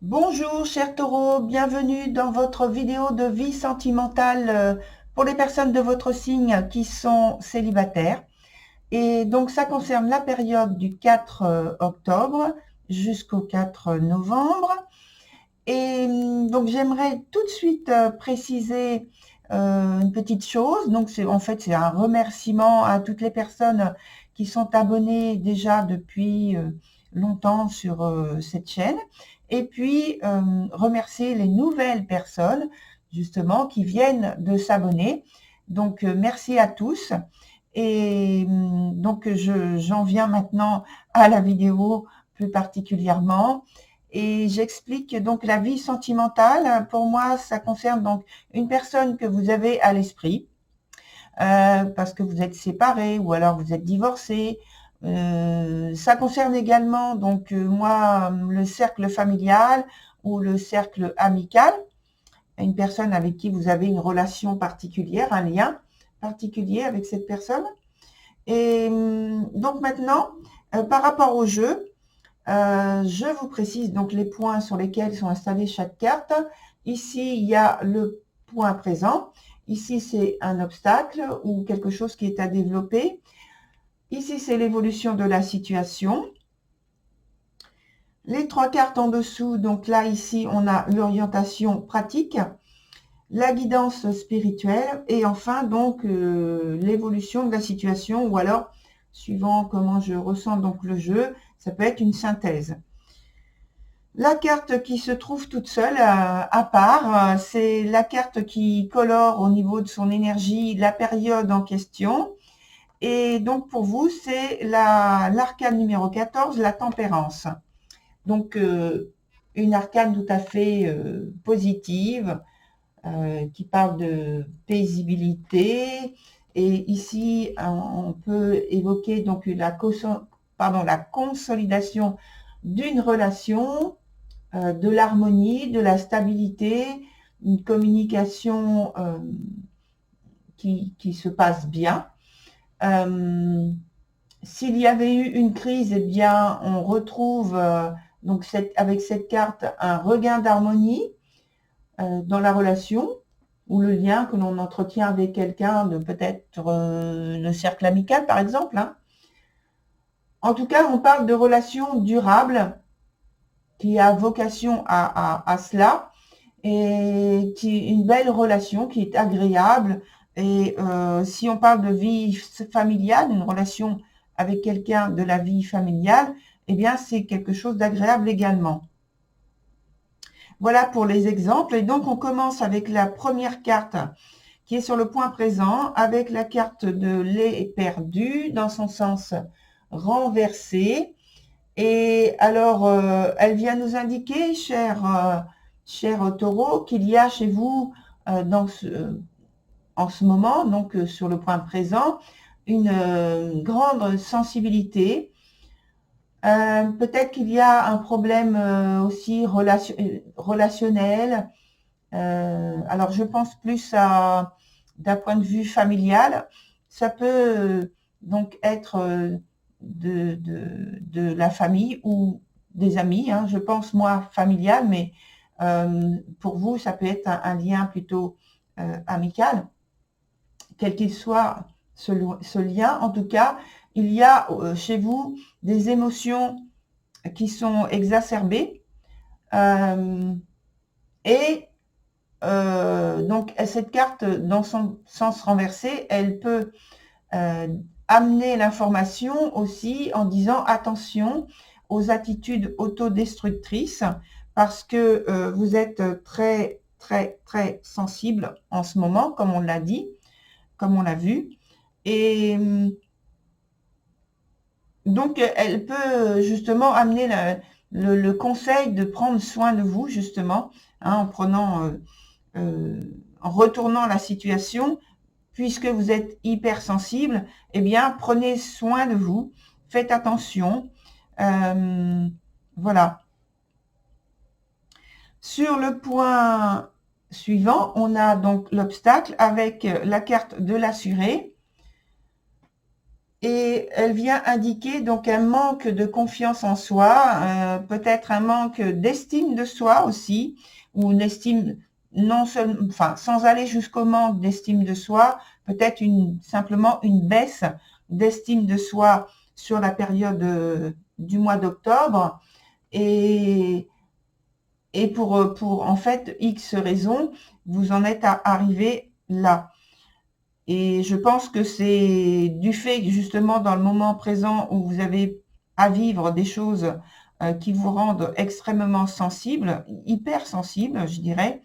Bonjour chers taureaux, bienvenue dans votre vidéo de vie sentimentale pour les personnes de votre signe qui sont célibataires. Et donc ça concerne la période du 4 octobre jusqu'au 4 novembre. Et donc j'aimerais tout de suite préciser une petite chose. Donc c'est un remerciement à toutes les personnes qui sont abonnées déjà depuis longtemps sur cette chaîne. Et puis remercier les nouvelles personnes justement qui viennent de s'abonner. Donc merci à tous. Et donc j'en viens maintenant à la vidéo plus particulièrement. Et j'explique donc la vie sentimentale. Pour moi, ça concerne donc une personne que vous avez à l'esprit, parce que vous êtes séparés ou alors vous êtes divorcés. Ça concerne également donc moi le cercle familial ou le cercle amical, une personne avec qui vous avez une relation particulière, un lien particulier avec cette personne. Et donc maintenant, par rapport au jeu, je vous précise donc les points sur lesquels sont installées chaque carte. Ici, il y a le point présent. Ici, c'est un obstacle ou quelque chose qui est à développer. Ici, c'est l'évolution de la situation. Les trois cartes en dessous, donc là, ici, on a l'orientation pratique, la guidance spirituelle et enfin, donc, l'évolution de la situation ou alors, suivant comment je ressens donc le jeu, ça peut être une synthèse. La carte qui se trouve toute seule, à part, c'est la carte qui colore au niveau de son énergie la période en question. Et donc pour vous, c'est l'arcane numéro 14, la tempérance. Donc une arcane tout à fait positive, qui parle de paisibilité. Et ici, on peut évoquer donc la consolidation d'une relation, de l'harmonie, de la stabilité, une communication qui se passe bien. S'il y avait eu une crise, eh bien, on retrouve donc avec cette carte un regain d'harmonie dans la relation ou le lien que l'on entretient avec quelqu'un de peut-être le cercle amical, par exemple. Hein. En tout cas, on parle de relations durables qui a vocation à cela et qui est une belle relation qui est agréable. Et si on parle de vie familiale, une relation avec quelqu'un de la vie familiale, eh bien c'est quelque chose d'agréable également. Voilà pour les exemples. Et donc on commence avec la première carte qui est sur le point présent, avec la carte de lait perdu dans son sens renversé. Et alors, elle vient nous indiquer, cher taureau, qu'il y a chez vous, en ce moment, donc sur le point présent, une grande sensibilité. Peut-être qu'il y a un problème aussi relationnel. Alors, je pense plus d'un point de vue familial. Ça peut donc être de la famille ou des amis. Hein. Je pense, moi, familial, mais pour vous, ça peut être un lien plutôt amical. Quel qu'il soit ce lien, en tout cas, il y a chez vous des émotions qui sont exacerbées. Et donc, cette carte, dans son sens renversé, elle peut amener l'information aussi en disant attention aux attitudes autodestructrices parce que vous êtes très, très, très sensible en ce moment, comme on l'a dit, comme on l'a vu. Et donc, elle peut justement amener le conseil de prendre soin de vous, justement, hein, en retournant la situation, puisque vous êtes hypersensible, eh bien, prenez soin de vous, faites attention. Voilà. Sur le point suivant, on a donc l'obstacle avec la carte de l'assuré. et elle vient indiquer donc un manque de confiance en soi, peut-être un manque d'estime de soi aussi, ou une estime non seulement, enfin, sans aller jusqu'au manque d'estime de soi, peut-être simplement une baisse d'estime de soi sur la période du mois d'octobre, et, et pour en fait X raisons, vous en êtes arrivé là. Et je pense que c'est du fait que justement dans le moment présent où vous avez à vivre des choses qui vous rendent extrêmement sensible, hyper sensible, je dirais.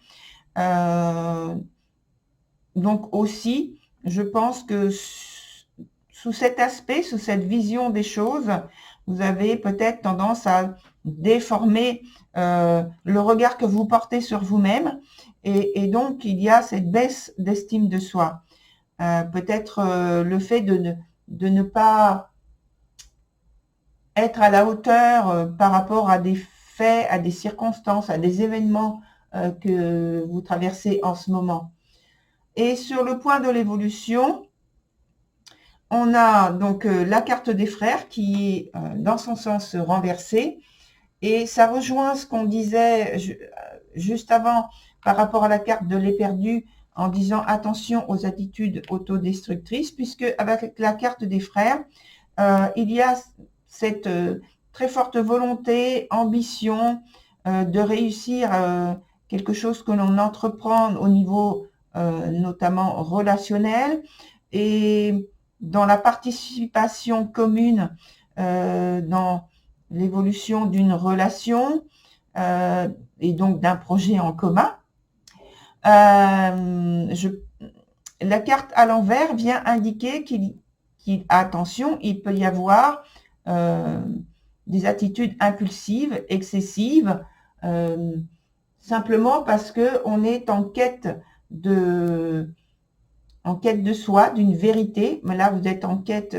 Donc aussi, je pense que sous cet aspect, sous cette vision des choses, vous avez peut-être tendance à déformer le regard que vous portez sur vous-même, et donc il y a cette baisse d'estime de soi. Peut-être le fait de ne pas être à la hauteur par rapport à des faits, à des circonstances, à des événements que vous traversez en ce moment. Et sur le point de l'évolution, on a donc la carte des frères qui est dans son sens renversé, et ça rejoint ce qu'on disait juste avant par rapport à la carte de l'éperdu, en disant attention aux attitudes autodestructrices, puisque avec la carte des frères, il y a cette très forte volonté, ambition de réussir quelque chose que l'on entreprend au niveau notamment relationnel, et dans la participation commune dans l'évolution d'une relation et donc d'un projet en commun. La carte à l'envers vient indiquer attention, il peut y avoir des attitudes impulsives, excessives, simplement parce qu'on est en quête de soi, d'une vérité. Mais là, vous êtes en quête,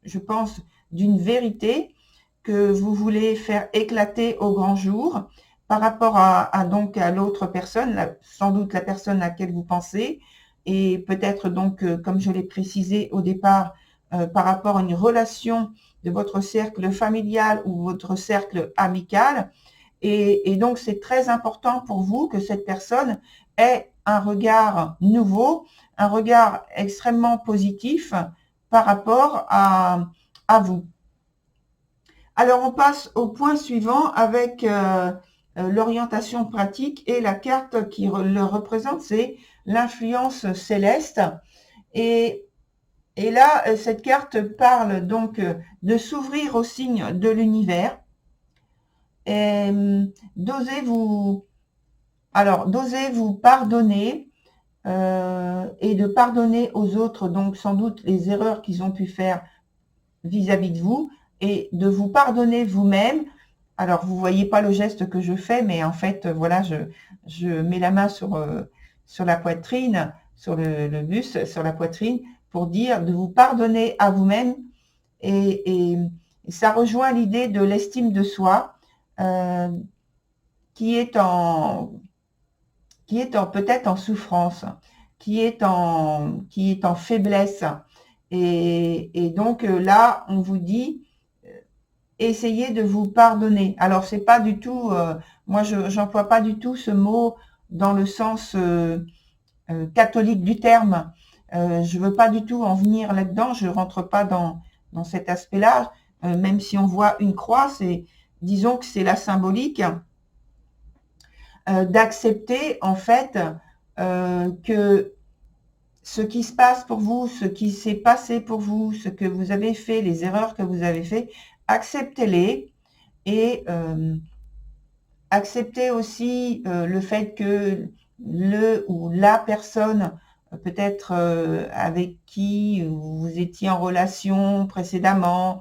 je pense, d'une vérité que vous voulez faire éclater au grand jour par rapport donc à l'autre personne, sans doute la personne à laquelle vous pensez, et peut-être donc, comme je l'ai précisé au départ, par rapport à une relation de votre cercle familial ou votre cercle amical. Et donc, c'est très important pour vous que cette personne ait un regard nouveau, un regard extrêmement positif par rapport à vous. Alors, on passe au point suivant avec l'orientation pratique, et la carte qui le représente, c'est l'influence céleste. Et là, cette carte parle donc de s'ouvrir aux signes de l'univers, et d'oser vous pardonner et de pardonner aux autres, donc sans doute les erreurs qu'ils ont pu faire vis-à-vis de vous, et de vous pardonner vous-même. Alors, vous voyez pas le geste que je fais, mais en fait, voilà, je mets la main sur la poitrine, sur le buste, sur la poitrine, pour dire de vous pardonner à vous-même, et ça rejoint l'idée de l'estime de soi, qui est peut-être en souffrance, qui est en faiblesse. Et donc là, on vous dit, essayez de vous pardonner. Alors, c'est pas du tout, moi, j'emploie pas du tout ce mot dans le sens catholique du terme. Je veux pas du tout en venir là-dedans. Je rentre pas dans cet aspect-là. Même si on voit une croix, disons que c'est la symbolique d'accepter en fait que ce qui se passe pour vous, ce qui s'est passé pour vous, ce que vous avez fait, les erreurs que vous avez fait, acceptez-les, et acceptez aussi le fait que le ou la personne peut-être avec qui vous étiez en relation précédemment,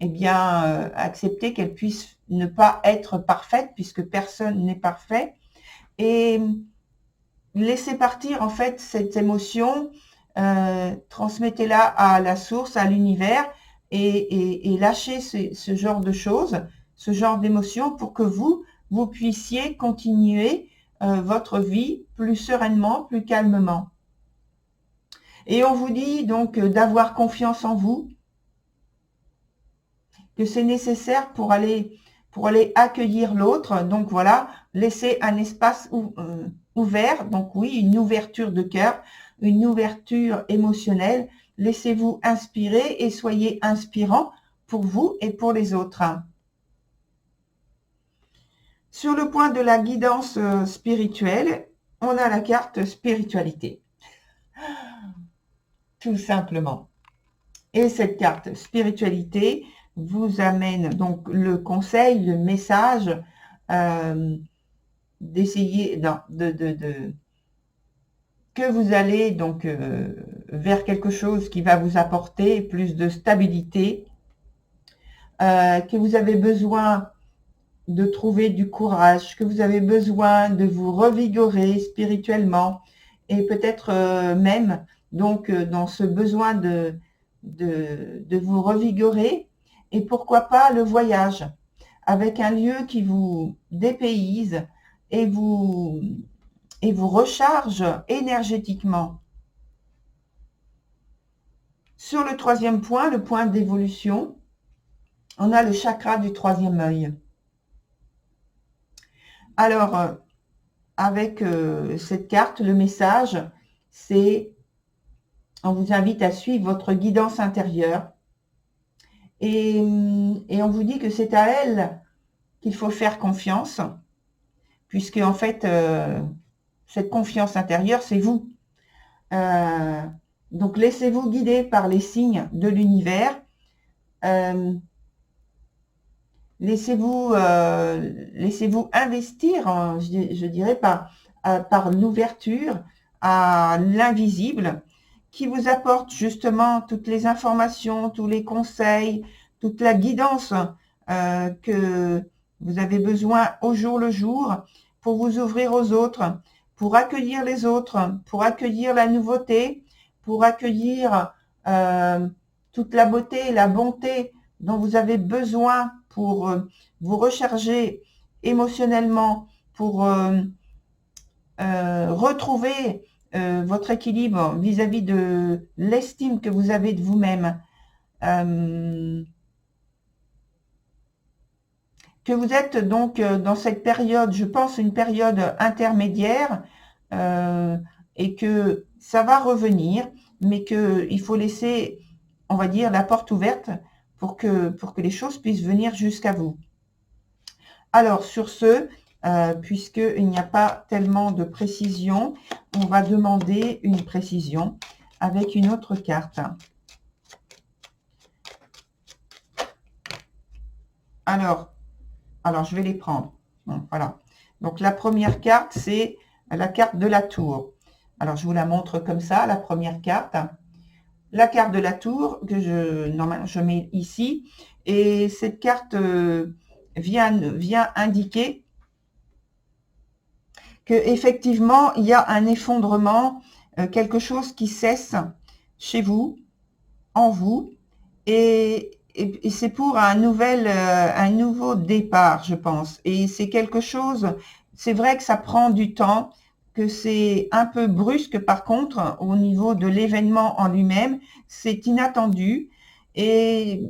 eh bien, accepter qu'elle puisse ne pas être parfaite, puisque personne n'est parfait, et laissez partir en fait cette émotion, transmettez-la à la source, à l'univers, et lâchez ce genre de choses, ce genre d'émotions, pour que vous puissiez continuer votre vie plus sereinement, plus calmement. Et on vous dit donc d'avoir confiance en vous, que c'est nécessaire pour aller accueillir l'autre. Donc voilà, laissez un espace ouvert. Donc oui, une ouverture de cœur, une ouverture émotionnelle. Laissez-vous inspirer et soyez inspirant pour vous et pour les autres. Sur le point de la guidance spirituelle, on a la carte spiritualité. Tout simplement. Et cette carte spiritualité vous amène donc le conseil, le message d'essayer que vous allez donc vers quelque chose qui va vous apporter plus de stabilité, que vous avez besoin de trouver du courage, que vous avez besoin de vous revigorer spirituellement et peut-être même donc dans ce besoin de vous revigorer, et pourquoi pas le voyage avec un lieu qui vous dépayse et vous recharge énergétiquement. Sur le troisième point, le point d'évolution, on a le chakra du troisième œil. Alors, avec cette carte, le message, c'est on vous invite à suivre votre guidance intérieure et on vous dit que c'est à elle qu'il faut faire confiance, puisque en fait, cette confiance intérieure, c'est vous. Donc, laissez-vous guider par les signes de l'univers. Laissez-vous investir, je dirais, par l'ouverture à l'invisible, qui vous apporte justement toutes les informations, tous les conseils, toute la guidance que vous avez besoin au jour le jour pour vous ouvrir aux autres, pour accueillir les autres, pour accueillir la nouveauté, pour accueillir toute la beauté et la bonté dont vous avez besoin pour vous recharger émotionnellement, pour retrouver votre équilibre vis-à-vis de l'estime que vous avez de vous-même, que vous êtes donc dans cette période, je pense une période intermédiaire, et que ça va revenir, mais qu'il faut laisser, on va dire, la porte ouverte pour que les choses puissent venir jusqu'à vous. Alors sur ce, puisqu'il n'y a pas tellement de précision, on va demander une précision avec une autre carte. Alors je vais les prendre. Bon, voilà. Donc la première carte, c'est la carte de la tour. Alors je vous la montre comme ça, la première carte. La carte de la tour que je mets ici. Et cette carte vient indiquer qu'effectivement, il y a un effondrement, quelque chose qui cesse chez vous, en vous, et c'est pour un nouveau départ, je pense. Et c'est quelque chose, c'est vrai que ça prend du temps, que c'est un peu brusque par contre, au niveau de l'événement en lui-même, c'est inattendu, et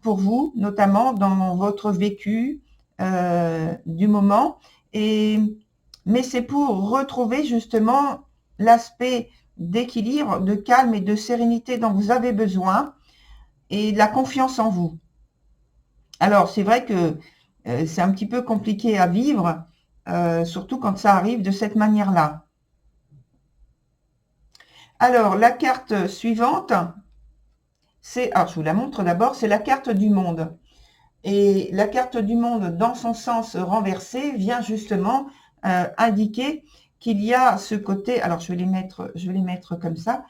pour vous, notamment dans votre vécu du moment, mais c'est pour retrouver justement l'aspect d'équilibre, de calme et de sérénité dont vous avez besoin et de la confiance en vous. Alors, c'est vrai que c'est un petit peu compliqué à vivre, surtout quand ça arrive de cette manière-là. Alors, la carte suivante, alors je vous la montre d'abord, c'est la carte du monde. Et la carte du monde, dans son sens renversé, vient justement indiquer qu'il y a ce côté, alors je vais les mettre comme ça,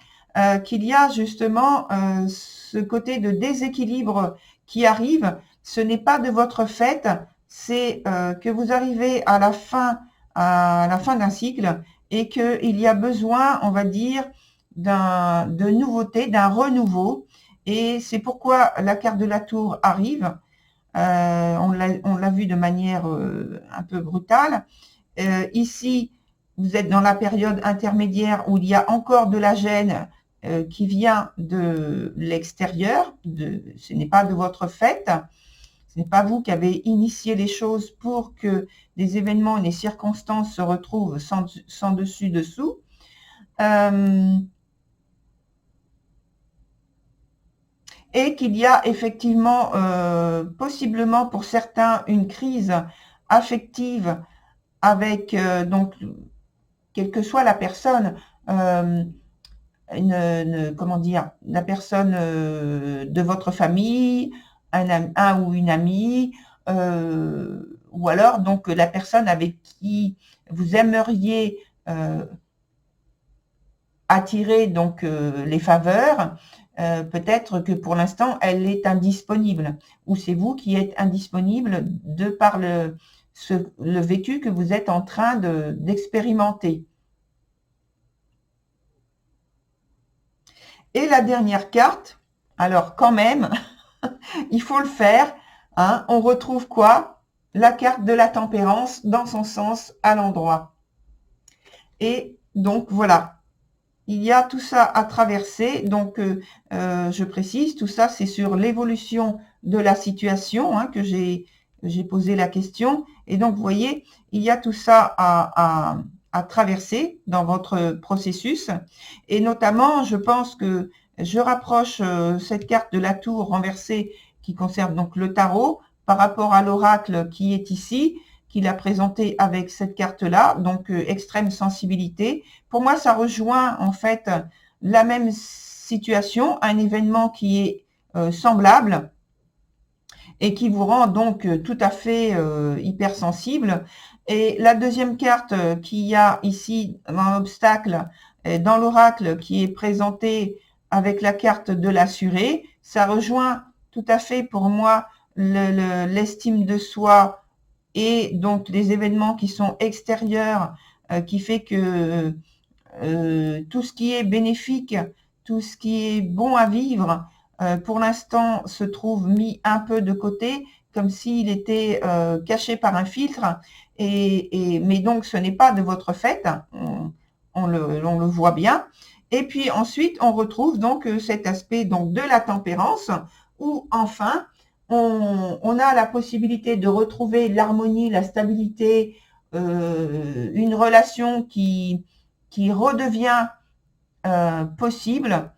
qu'il y a justement ce côté de déséquilibre qui arrive. Ce n'est pas de votre fait, c'est que vous arrivez à la fin d'un cycle et qu'il y a besoin, on va dire, de nouveauté, d'un renouveau. Et c'est pourquoi la carte de la tour arrive. On l'a vu de manière un peu brutale. Ici, vous êtes dans la période intermédiaire où il y a encore de la gêne qui vient de l'extérieur, ce n'est pas de votre fait, ce n'est pas vous qui avez initié les choses pour que les événements et les circonstances se retrouvent sans dessus-dessous. Et qu'il y a effectivement, possiblement pour certains, une crise affective avec, donc, quelle que soit la personne, comment dire, la personne de votre famille, un ou une amie, ou alors donc la personne avec qui vous aimeriez attirer donc les faveurs, peut-être que pour l'instant elle est indisponible, ou c'est vous qui êtes indisponible de par le vécu que vous êtes en train d'expérimenter. Et la dernière carte, alors quand même, il faut le faire, hein, on retrouve quoi? La carte de la tempérance dans son sens à l'endroit. Et donc voilà, il y a tout ça à traverser. Donc je précise, tout ça c'est sur l'évolution de la situation, hein, que j'ai posé la question. Et donc vous voyez, il y a tout ça à traverser dans votre processus. Et notamment, je pense que je rapproche cette carte de la tour renversée qui concerne donc le tarot par rapport à l'oracle qui est ici, qu'il a présenté avec cette carte-là, donc extrême sensibilité. Pour moi, ça rejoint en fait la même situation, un événement qui est semblable et qui vous rend donc tout à fait hypersensible. Et la deuxième carte qu'il y a ici dans l'obstacle, dans l'oracle qui est présenté avec la carte de l'assuré, ça rejoint tout à fait pour moi l'estime de soi et donc les événements qui sont extérieurs, qui fait que tout ce qui est bénéfique, tout ce qui est bon à vivre, pour l'instant se trouve mis un peu de côté, comme s'il était caché par un filtre, mais donc ce n'est pas de votre fait, on le voit bien. Et puis ensuite, on retrouve donc cet aspect donc de la tempérance, où enfin, on a la possibilité de retrouver l'harmonie, la stabilité, une relation qui redevient possible,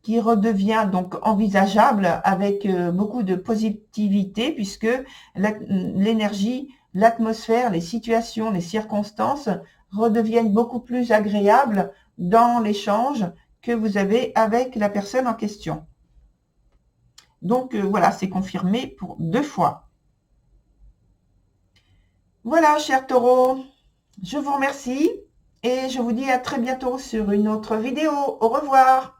qui redevient donc envisageable avec beaucoup de positivité, puisque l'énergie, l'atmosphère, les situations, les circonstances redeviennent beaucoup plus agréables dans l'échange que vous avez avec la personne en question. Donc voilà, c'est confirmé pour 2 fois. Voilà, chers taureaux, je vous remercie et je vous dis à très bientôt sur une autre vidéo. Au revoir.